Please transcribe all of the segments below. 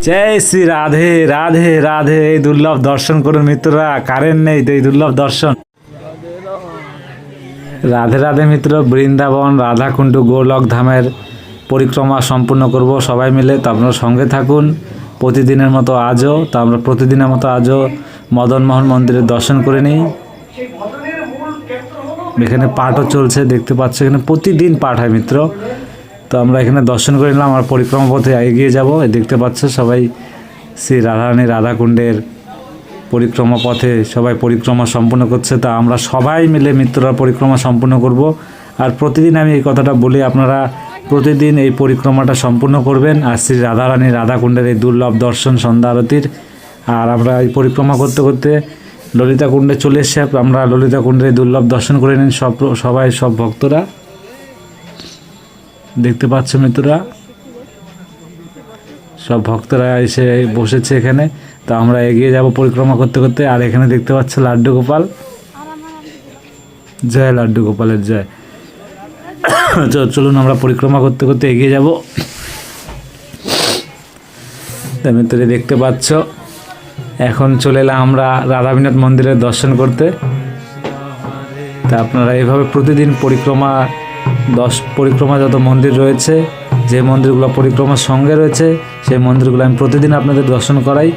জয় শ্রী রাধে রাধে রাধে। এই দুর্লভ দর্শন করুন মিত্ররা, কারেন্ট নেই তো এই দুর্লভ দর্শন। রাধে রাধে মিত্র, বৃন্দাবন রাধাকুণ্ড গোলক ধামের পরিক্রমা সম্পূর্ণ করব সবাই মিলে। তো আপনারা সঙ্গে থাকুন প্রতিদিনের মতো আজও। তো আমরা প্রতিদিনের মতো আজও মদনমোহন মন্দিরের দর্শন করে নিই। এখানে পাঠও চলছে, দেখতে পাচ্ছ এখানে প্রতিদিন পাঠ হয় মিত্র। তো আমরা এখানে দর্শন করে নিলাম, আমার পরিক্রমা পথে এগিয়ে যাব। দেখতে পাচ্ছ সবাই শ্রী রাধারানী রাধাকুণ্ডের পরিক্রমা পথে সবাই পরিক্রমা সম্পূর্ণ করছে। তা আমরা সবাই মিলে মিত্ররা পরিক্রমা সম্পূর্ণ করব। আর প্রতিদিন আমি এই কথাটা বলি, আপনারা প্রতিদিন এই পরিক্রমাটা সম্পূর্ণ করবেন। আর শ্রী রাধারানী রাধাকুণ্ডের এই দুর্লভ দর্শন সন্ধ্যা আরতির। আর আমরা এই পরিক্রমা করতে করতে ললিতা কুণ্ডে চলে এসে আমরা ললিতা কুণ্ডের এই দুর্লভ দর্শন করে নিন সবাই, সব ভক্তরা। দেখতে পাচ্ছ মিত্ররা, সব ভক্তরা এসে বসেছে এখানে। তো আমরা এগিয়ে যাব পরিক্রমা করতে করতে। আর এখানে দেখতে পাচ্ছ লাড্ডু গোপাল, জয় লাড্ডু গোপালের জয়। চলুন আমরা পরিক্রমা করতে করতে এগিয়ে যাব। মিত্রে দেখতে পাচ্ছ এখন চলে এলাম আমরা রাধাবিনোদ মন্দিরের দর্শন করতে। তা আপনারা এইভাবে প্রতিদিন পরিক্রমা যত মন্দির রয়েছে, যে মন্দিরগুলো পরিক্রমার সঙ্গে রয়েছে সেই মন্দিরগুলো আমি প্রতিদিন আপনাদের দর্শন করাই।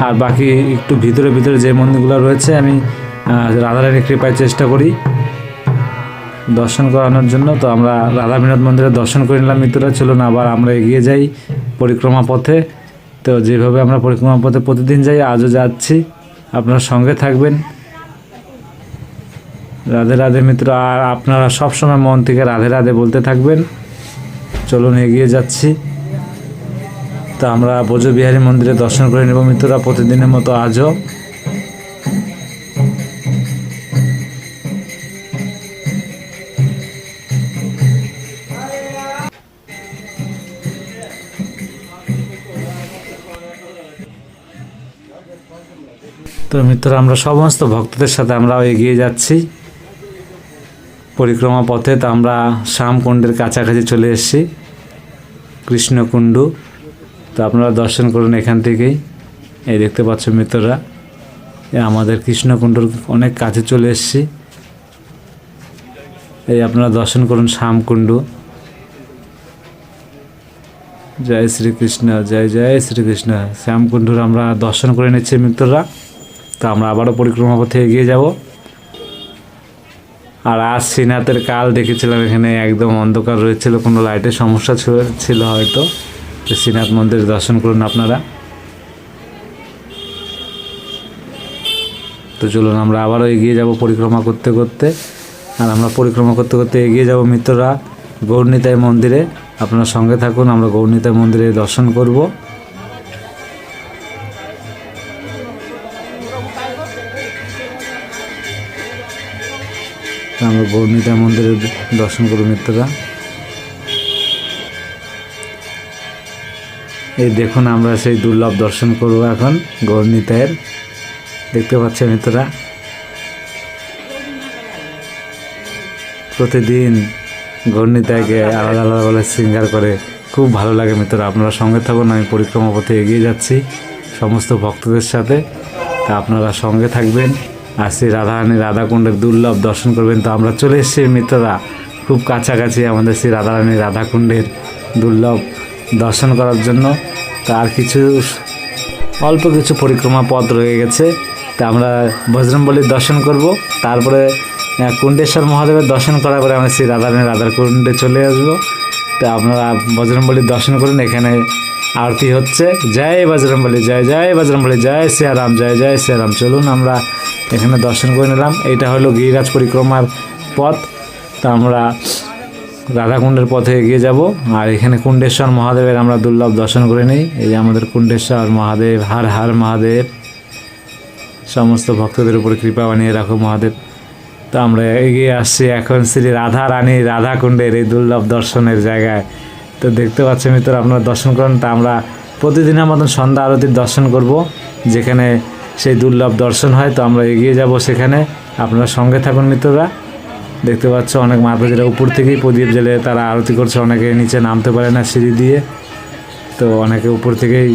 আর বাকি একটু ভিতরে ভিতরে যে মন্দিরগুলো রয়েছে আমি রাধারানীর কৃপায় চেষ্টা করি দর্শন করানোর জন্য। তো আমরা রাধাবিনোদ মন্দিরে দর্শন করে নিলাম মিত্ররা। চলুন আবার আমরা এগিয়ে যাই পরিক্রমা পথে। তো যেভাবে আমরা পরিক্রমা পথে প্রতিদিন যাই আজও যাচ্ছি, আপনারা সঙ্গে থাকবেন। রাধে রাধে মিত্র। আর আপনারা সবসময় মন থেকে রাধে রাধে বলতে থাকবেন। চলুন এগিয়ে যাচ্ছি। তো আমরা ব্রজবিহারী মন্দিরে দর্শন করে নেব মিত্ররা প্রতিদিনের মতো আজও। তো মিত্র আমরা সমস্ত ভক্তদের সাথে আমরাও এগিয়ে যাচ্ছি পরিক্রমা পথে। তো আমরা শ্যামকুণ্ডের কাছাকাছি চলে এসেছি, কৃষ্ণকুণ্ড। তো আপনারা দর্শন করুন এখান থেকেই। এই দেখতে পাচ্ছ মিত্ররা, আমাদের কৃষ্ণকুণ্ডর অনেক কাছে চলে এসেছি। এই আপনারা দর্শন করুন শ্যামকুণ্ড। জয় শ্রীকৃষ্ণ, জয় জয় শ্রীকৃষ্ণ। শ্যামকুণ্ডর আমরা দর্শন করে নিচ্ছি মিত্ররা। তো আমরা আবারও পরিক্রমা পথে এগিয়ে যাব। আর আজ শ্রীনাথের কাল দেখেছিলাম, এখানে একদম অন্ধকার রয়েছিল, কোনো লাইটের সমস্যা ছিল হয়তো। তো শ্রীনাথ মন্দির দর্শন করুন আপনারা। তো চলুন আমরা আবারও এগিয়ে যাব পরিক্রমা করতে করতে। আর আমরা পরিক্রমা করতে করতে এগিয়ে যাব মিত্ররা গৌরনিতাই মন্দিরে। আপনারা সঙ্গে থাকুন, আমরা গৌরনিতাই মন্দিরে দর্শন করব। আমরা গৌরনিতাই মন্দিরে দর্শন করব মিত্ররা। এই দেখুন আমরা সেই দুর্লভ দর্শন করব এখন গৌরনিতাইয়ের। দেখতে পাচ্ছেন মিত্ররা, প্রতিদিন গৌরনিতাইকে আলাদা আলাদা বলে শৃঙ্গার করে, খুব ভালো লাগে মিত্ররা। আপনারা সঙ্গে থাকুন, আমি পরিক্রমা পথে এগিয়ে যাচ্ছি সমস্ত ভক্তদের সাথে। তা আপনারা সঙ্গে থাকবেন আর শ্রী রাধারানী রাধাকুণ্ডের দুর্লভ দর্শন করবেন। তো আমরা চলে এসেছি মিত্ররা খুব কাছাকাছি আমাদের শ্রী রাধারানী রাধাকুণ্ডের দুর্লভ দর্শন করার জন্য। তা আর অল্প কিছু পরিক্রমা পথ রয়ে গেছে। তা আমরা বজরংবলীর দর্শন করব, তারপরে কুণ্ডেশ্বর মহাদেবের দর্শন করার পরে আমরা শ্রী রাধারানী রাধাকুণ্ডে চলে আসবো। তা আপনারা বজরংবলীর দর্শন করুন, এখানে আরতি হচ্ছে। জয় বজরংবলী, জয় জয় বজরংবলী, জয় শ্রীরাম, জয় জয় শ্রীরাম। চলুন আমরা এখানে দর্শন করে নিলাম। এইটা হলো গিরিরাজ পরিক্রমার পথ। তা আমরা রাধাকুণ্ডের পথে এগিয়ে যাব। আর এখানে কুণ্ডেশ্বর মহাদেবের আমরা দুর্লভ দর্শন করে নিই। এই যে আমাদের কুণ্ডেশ্বর মহাদেব, হর হর মহাদেব। সমস্ত ভক্তদের উপরে কৃপা বানিয়ে রাখো মহাদেব। তো আমরা এগিয়ে আসছি এখন শ্রী রাধারানী রাধাকুণ্ডের এই দুর্লভ দর্শনের জায়গায়। তো দেখতে পাচ্ছেন মিত্র, আপনারা দর্শন করুন। তা আমরা প্রতিদিনের মতন সন্ধ্যা আরতির দর্শন করব, যেখানে সেই দুর্লভ দর্শন হয়। তো আমরা এগিয়ে যাব সেখানে, আপনারা সঙ্গে থাকুন মিত্ররা। দেখতে পাচ্ছ অনেক মাতাজিরা উপর থেকেই প্রদীপ জ্বেলে তারা আরতি করছে, অনেকে নিচে নামতে পারে না সিঁড়ি দিয়ে। তো অনেকে উপর থেকেই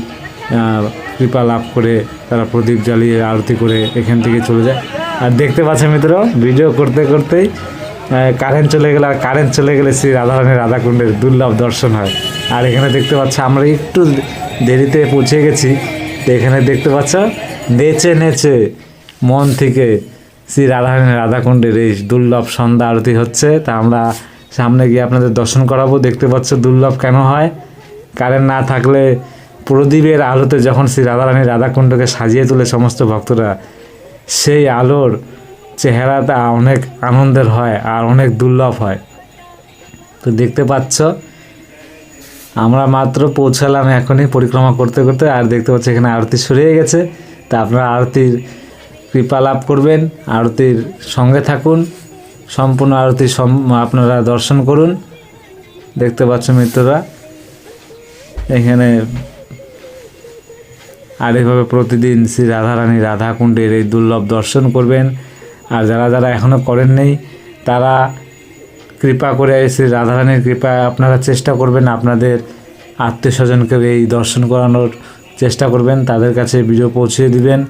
কৃপা লাভ করে তারা প্রদীপ জ্বালিয়ে আরতি করে এখান থেকে চলে যায়। আর দেখতে পাচ্ছেন মিত্র, ভিডিও করতে করতেই কারেন্ট চলে গেলে, আর কারেন্ট চলে গেলে শ্রী রাধারানী রাধাকুণ্ডের দুর্লভ দর্শন হয়। আর এখানে দেখতে পাচ্ছ আমরা একটু দেরিতে পৌঁছে গেছি, তো এখানে দেখতে পাচ্ছ নেচে নেচে মন থেকে শ্রী রাধারানী রাধাকুণ্ডের এই দুর্লভ সন্ধ্যা আরতি হচ্ছে। তা আমরা সামনে গিয়ে আপনাদের দর্শন করাবো। দেখতে পাচ্ছ দুর্লভ কেন হয়, কারেন্ট না থাকলে প্রদীপের আলোতে যখন শ্রী রাধারানী রাধাকুণ্ডকে সাজিয়ে তোলে সমস্ত ভক্তরা, সেই আলোর চেহারাটা অনেক আনন্দের হয় আর অনেক দুর্লভ হয়। তো দেখতে পাচ্ছ আমরা মাত্র পৌঁছালাম এখনই পরিক্রমা করতে করতে, আর দেখতে পাচ্ছ এখানে আরতি শুরু হয়ে গেছে। তা আপনারা আরতির কৃপা লাভ করবেন, আরতির সঙ্গে থাকুন, সম্পূর্ণ আরতি আপনারা দর্শন করুন। দেখতে পাচ্ছ মিত্ররা এখানে আর এইভাবে প্রতিদিন শ্রী রাধারানী রাধাকুণ্ডের এই দুর্লভ দর্শন করবেন। আর যারা যারা এখনও করেন নেই তারা কৃপা করে শ্রী রাধারানীর কৃপা আপনারা চেষ্টা করবেন, আপনাদের আত্মীয় স্বজনকে এই দর্শন করানোর চেষ্টা করবেন, তাদের কাছে ভিডিও পৌঁছে দিবেন।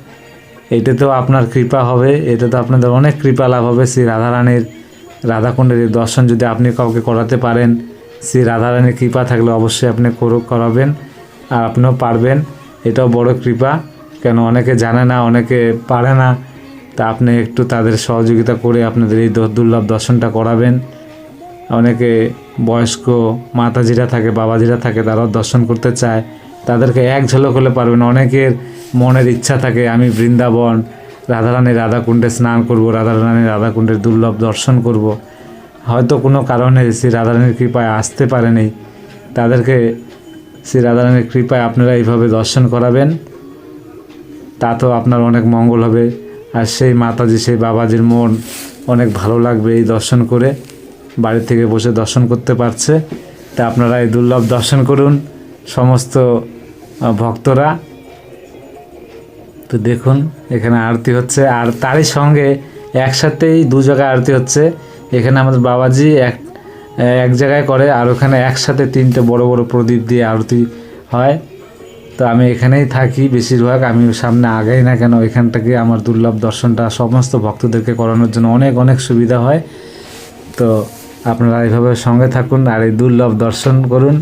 এটাতেও আপনার কৃপা হবে, এটাতে আপনাদের অনেক কৃপা লাভ হবে। শ্রী রাধারানীর রাধাকুণ্ডের এই দর্শন যদি আপনি কাউকে করাতে পারেন, শ্রী রাধারানীর কৃপা থাকলে অবশ্যই আপনি করাবেন, আর আপনিও পারবেন। এটাও বড় কৃপা, কেন অনেকে জানে না, অনেকে পারে না। তা আপনি একটু তাদের সহযোগিতা করে আপনাদের এই দুর্লভ দর্শনটা করাবেন। অনেকে বয়স্ক মাতাজিরা থাকে, বাবাজিরা থাকে, তারাও দর্শন করতে চায়, তাদেরকে এক ঝলক হলে পারবেন। অনেকের মনের ইচ্ছা থাকে আমি বৃন্দাবন রাধারানী রাধাকুণ্ডে স্নান করব, রাধারানী রাধাকুণ্ডের দুর্লভ দর্শন করব, হয়তো কোনো কারণে শ্রী রাধারানীর কৃপায় আসতে পারেনি, তাদেরকে শ্রী রাধারানীর কৃপায় আপনারা এইভাবে দর্শন করাবেন, তাতেও আপনার অনেক মঙ্গল হবে। আর সেই মাতাজি সেই বাবাজির মন অনেক ভালো লাগবে এই দর্শন করে, বাড়ি থেকে বসে দর্শন করতে পারছে। তা আপনারা এই দুর্লভ দর্শন করুন সমস্ত ভক্তরা। তো দেখুন এখানে আরতি হচ্ছে, আর তারই সঙ্গে একসাথেই দু জায়গায় আরতি হচ্ছে। এখানে আমাদের বাবাজি এক জায়গায় করে, আর ওখানে একসাথে তিনটে বড় বড় প্রদীপ দিয়ে আরতি হয়। তো আমি এখানেই থাকি বেশিরভাগ, আমি সামনে আগাই না কেন, এখান থেকে আমার দুর্লভ দর্শনটা সমস্ত ভক্তদেরকে করানোর জন্য অনেক অনেক সুবিধা হয়। তো আপনারা এইভাবে সঙ্গে থাকুন আর এই দুর্লভ দর্শন করুন।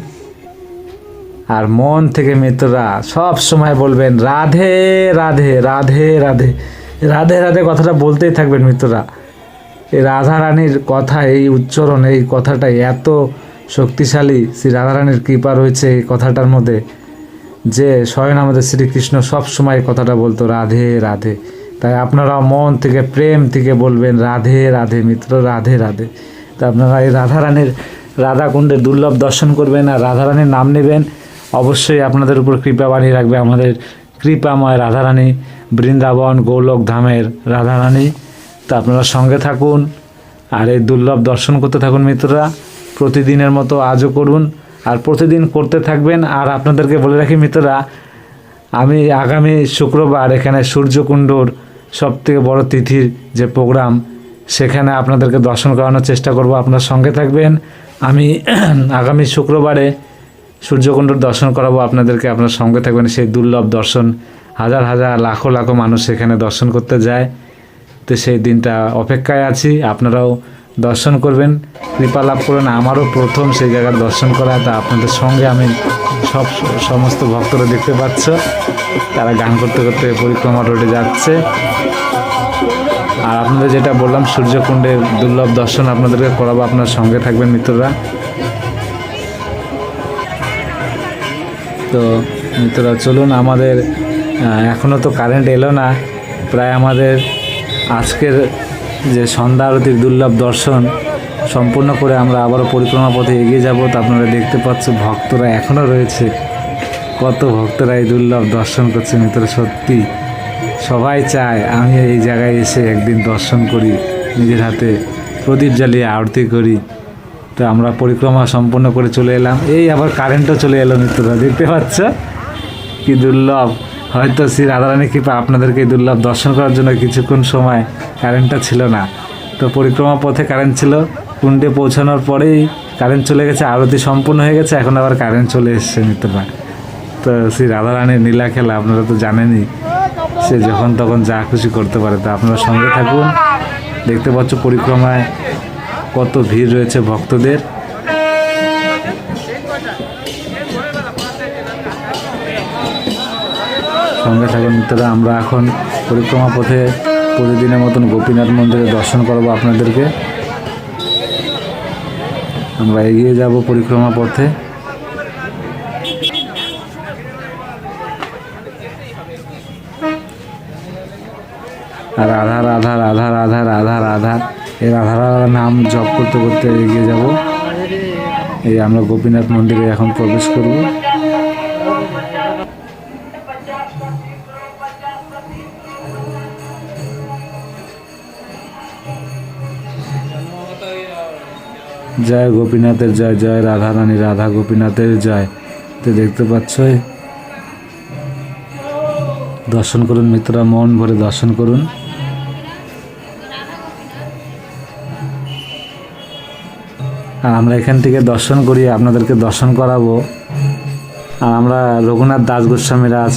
আর মন থেকে মিত্ররা সব সময় বলবেন রাধে রাধে রাধে রাধে রাধে রাধে, কথাটা বলতেই থাকবেন মিত্ররা। এই রাধারানীর কথা, এই উচ্চারণ, এই কথাটা এত শক্তিশালী, শ্রী রাধারানীর কৃপা রয়েছে এই কথাটার মধ্যে, যে স্বয়ং আমাদের শ্রীকৃষ্ণ সব সময় কথাটা বলতো রাধে রাধে। তাই আপনারাও মন থেকে প্রেম থেকে বলবেন রাধে রাধে মিত্র, রাধে রাধে। তা আপনারা এই রাধারানীর রাধাকুণ্ডের দুর্লভ দর্শন করবেন আর রাধারানীর নাম নেবেন, অবশ্যই আপনাদের উপর কৃপা বানিয়ে রাখবে আমাদের কৃপাময় রাধারানী, বৃন্দাবন গোলক ধামের রাধারানী। তা আপনারা সঙ্গে থাকুন আর এই দুর্লভ দর্শন করতে থাকুন মিত্ররা, প্রতিদিনের মতো আজও করুন আর প্রতিদিন করতে থাকবেন। আর আপনাদেরকে বলে রাখি মিত্ররা, আমি আগামী শুক্রবার এখানে সূর্যকুণ্ডর সবথেকে বড় তিথির যে প্রোগ্রাম, সেখানে আপনাদেরকে দর্শন করানোর চেষ্টা করব, আপনার সঙ্গে থাকবেন। আমি আগামী শুক্রবারে সূর্যকুণ্ডর দর্শন করাবো আপনাদেরকে, আপনার সঙ্গে থাকবেন। সেই দুর্লভ দর্শন হাজার হাজার লাখো লাখো মানুষ সেখানে দর্শন করতে যায়। তো সেই দিনটা অপেক্ষায় আছি, আপনারাও দর্শন করবেন, কৃপা লাভ করবেন। আমারও প্রথম সেই জায়গার দর্শন করা, তা আপনাদের সঙ্গে আমি সমস্ত ভক্তরা দেখতে পাচ্ছ, তারা গান করতে করতে পরিক্রমা রোডে যাচ্ছে। আর আপনাদের যেটা বললাম সূর্যকুণ্ডের দুর্লভ দর্শন আপনাদেরকে করাবো, আপনার সঙ্গে থাকবেন মিত্ররা। তো মিত্ররা চলুন, আমাদের এখনও তো কারেন্ট এলো না, প্রায় আমাদের আজকের যে সন্ধ্যা আরতির দুর্লভ দর্শন সম্পূর্ণ করে আমরা আবারও পরিক্রমা পথে এগিয়ে যাব। তো আপনারা দেখতে পাচ্ছ ভক্তরা এখনও রয়েছে, কত ভক্তরা এই দুর্লভ দর্শন করছে মিত্র। সত্যি সবাই চায় আমি এই জায়গায় এসে একদিন দর্শন করি, নিজের হাতে প্রদীপ জ্বালিয়ে আরতি করি। তো আমরা পরিক্রমা সম্পূর্ণ করে চলে এলাম, এই আবার কারেন্টও চলে এলো মিত্ররা, দেখতে পাচ্ছ কি দুর্লভ। হয়তো শ্রী রাধারানী কৃপা আপনাদেরকে দুর্লভ দর্শন করার জন্য কিছুক্ষণ সময় কারেন্টটা ছিল না, তো পরিক্রমা পথে কারেন্ট ছিল, কুণ্ডে পৌঁছানোর পরেই কারেন্ট চলে গেছে, আরতি সম্পূর্ণ হয়ে গেছে, এখন আবার কারেন্ট চলে এসছে মিত্ররা। তো শ্রী রাধারানীর নীলা খেলা আপনারা তো জানেনই, সে যখন তখন যা খুশি করতে পারে। তো আপনারা সঙ্গে থাকুন। দেখতে পাচ্ছ পরিক্রমায় কত ভিড় রয়েছে ভক্তদের। সঙ্গে থাকুন মিত্ররা। আমরা এখন পরিক্রমা পথে প্রতিদিনের মতন গোপীনাথ মন্দিরে দর্শন করবো আপনাদেরকে। আমরা এগিয়ে যাব পরিক্রমা পথে। আর রাধা রাধা রাধা রাধা রাধা রাধা এই রাধা রাধা নাম জপ করতে করতে এগিয়ে যাব। এই আমরা গোপীনাথ মন্দিরে এখন প্রবেশ করব। জয় গোপীনাথের জয়, জয় রাধা রানী, রাধা গোপীনাথের জয়। তো দেখতে পাচ্ছ, দর্শন করুন মিত্ররা, মন ভরে দর্শন করুন। আর আমরা এখান থেকে দর্শন করি, আপনাদেরকে দর্শন করাবো। আর আমরা রঘুনাথ দাস গোস্বামী রাজ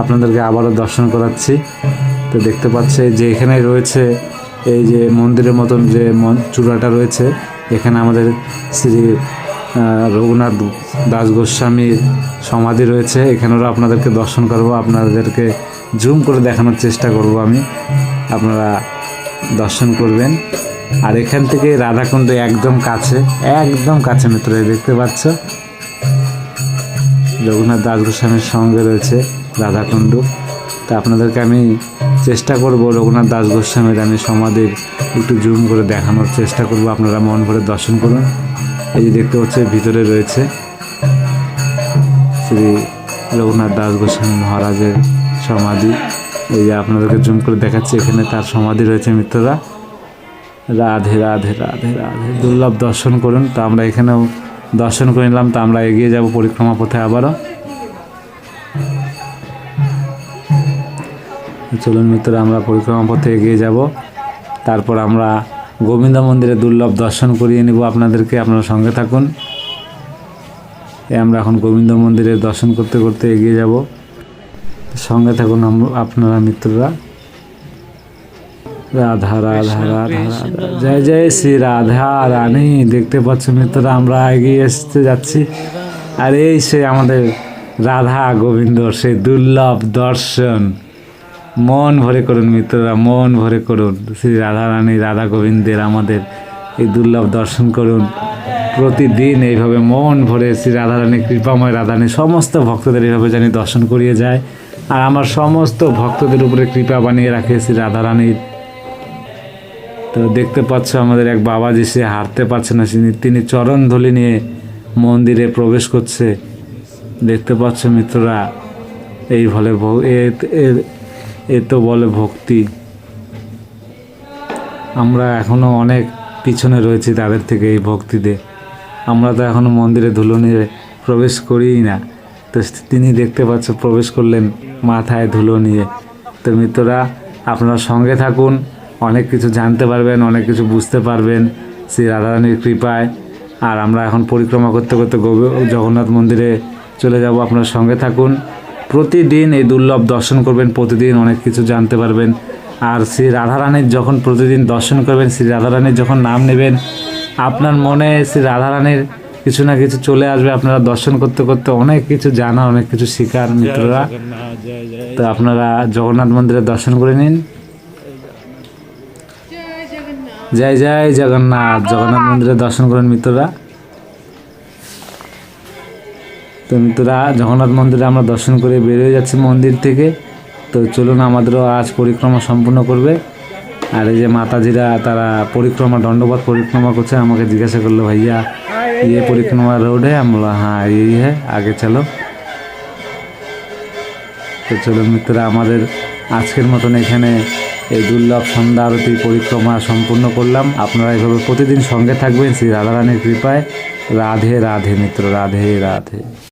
আপনাদেরকে আবারও দর্শন করাচ্ছি। তো দেখতে পাচ্ছে যে এখানে রয়েছে এই যে মন্দিরের মতন যে চূড়াটা রয়েছে, এখানে আমাদের শ্রী রঘুনাথ দাস গোস্বামীর সমাধি রয়েছে। এখানেও আপনাদেরকে দর্শন করব, আপনাদেরকে জুম করে দেখানোর চেষ্টা করব আমি, আপনারা দর্শন করবেন। আর এখান থেকে রাধাকুণ্ড একদম কাছে, একদম কাছে মিত্ররা, দেখতে পাচ্ছ রঘুনাথ দাস গোস্বামীর সঙ্গে রয়েছে রাধাকুণ্ড। তা আপনাদেরকে আমি চেষ্টা করব রঘুনাথ দাস গোস্বামীর আমি সমাধির একটু জুম করে দেখানোর চেষ্টা করব, আপনারা মন ভরে দর্শন করুন। এই যে দেখতে পাচ্ছে ভিতরে রয়েছে শ্রী রঘুনাথ দাস গোস্বামী মহারাজের সমাধি। এই যে আপনাদেরকে জুম করে দেখাচ্ছি, এখানে তার সমাধি রয়েছে মিত্ররা। রাধে রাধে রাধে রাধে, দুর্লভ দর্শন করুন। তো আমরা এখানেও দর্শন করে নিলাম। তো আমরা এগিয়ে যাব পরিক্রমা পথে আবারও। চলুন মিত্ররা, আমরা পরিক্রমা পথে এগিয়ে যাব। তারপর আমরা গোবিন্দ মন্দিরে দুর্লভ দর্শন করিয়ে নিব আপনাদেরকে, আপনারা সঙ্গে থাকুন। আমরা এখন গোবিন্দ মন্দিরে দর্শন করতে করতে এগিয়ে যাব, সঙ্গে থাকুন আপনারা মিত্ররা। রাধা রাধা রাধা রাধা, জয় জয় শ্রী রাধা রানী। দেখতে পাচ্ছ মিত্ররা, আমরা এগিয়ে আসতে যাচ্ছি। আর এই সে আমাদের রাধা গোবিন্দ, সেই দুর্লভ দর্শন। মন ভরে করুন মিত্ররা, মন ভরে করুন। শ্রী রাধা রানী, রাধা গোবিন্দের আমাদের এই দুর্লভ দর্শন করুন প্রতিদিন এইভাবে মন ভরে। শ্রী রাধা রানী, কৃপাময় রাধা রানী সমস্ত ভক্তদের এইভাবে জানি দর্শন করিয়ে যায়। আর আমার সমস্ত ভক্তদের উপরে কৃপা বানিয়ে রাখে শ্রী রাধা রানীর। তো দেখতে পাচ্ছ আমাদের এক বাবাজি, সে হাঁটতে পারছে না, তিনি চরণ ধুলি নিয়ে মন্দিরে প্রবেশ করছে। দেখতে পাচ্ছ মিত্ররা, এই বলে এ তো বলে ভক্তি। আমরা এখনও অনেক পিছনে রয়েছি তাদের থেকে এই ভক্তিতে। আমরা তো এখনও মন্দিরে ধুলো নিয়ে প্রবেশ করিই না। তো তিনি দেখতে পাচ্ছ প্রবেশ করলেন মাথায় ধুলো নিয়ে। তো মিত্ররা, আপনারা সঙ্গে থাকুন, অনেক কিছু জানতে পারবেন, অনেক কিছু বুঝতে পারবেন শ্রী রাধারানীর কৃপায়। আর আমরা এখন পরিক্রমা করতে করতে জগন্নাথ মন্দিরে চলে যাব, আপনারা সঙ্গে থাকুন। প্রতিদিন এই দুর্লভ দর্শন করবেন, প্রতিদিন অনেক কিছু জানতে পারবেন। আর শ্রী রাধারানীর যখন প্রতিদিন দর্শন করবেন, শ্রী রাধারানীর যখন নাম নেবেন, আপনার মনে শ্রী রাধারানীর কিছু না কিছু চলে আসবে। আপনারা দর্শন করতে করতে অনেক কিছু জানা, অনেক কিছু শেখার মিত্ররা। তো আপনারা জগন্নাথ মন্দিরে দর্শন করে নিন। জয় জয় জগন্নাথ, জগন্নাথ মন্দিরে দর্শন করেন মিত্ররা। তো মিত্ররা, জগন্নাথ মন্দিরে আমরা দর্শন করে বেরিয়ে যাচ্ছি মন্দির থেকে। তো চলুন, আমাদেরও আজ পরিক্রমা সম্পূর্ণ করবে। আর এই যে মাতাজিরা, তারা পরিক্রমা দণ্ডপথ পরিক্রমা করছে। আমাকে জিজ্ঞাসা করলো, ভাইয়া ये परिक्रमा रोड है? हम बोला हाँ यही है, आगे चलो। তো চলুন মিত্ররা, আমাদের আজকের মতন এখানে এই দুর্লভ সন্ধ্যা আরতি পরিক্রমা সম্পূর্ণ করলাম। আপনারা এইভাবে প্রতিদিন সঙ্গে থাকবেন শ্রী রাধারানীর কৃপায়। রাধে রাধে মিত্র, রাধে রাধে।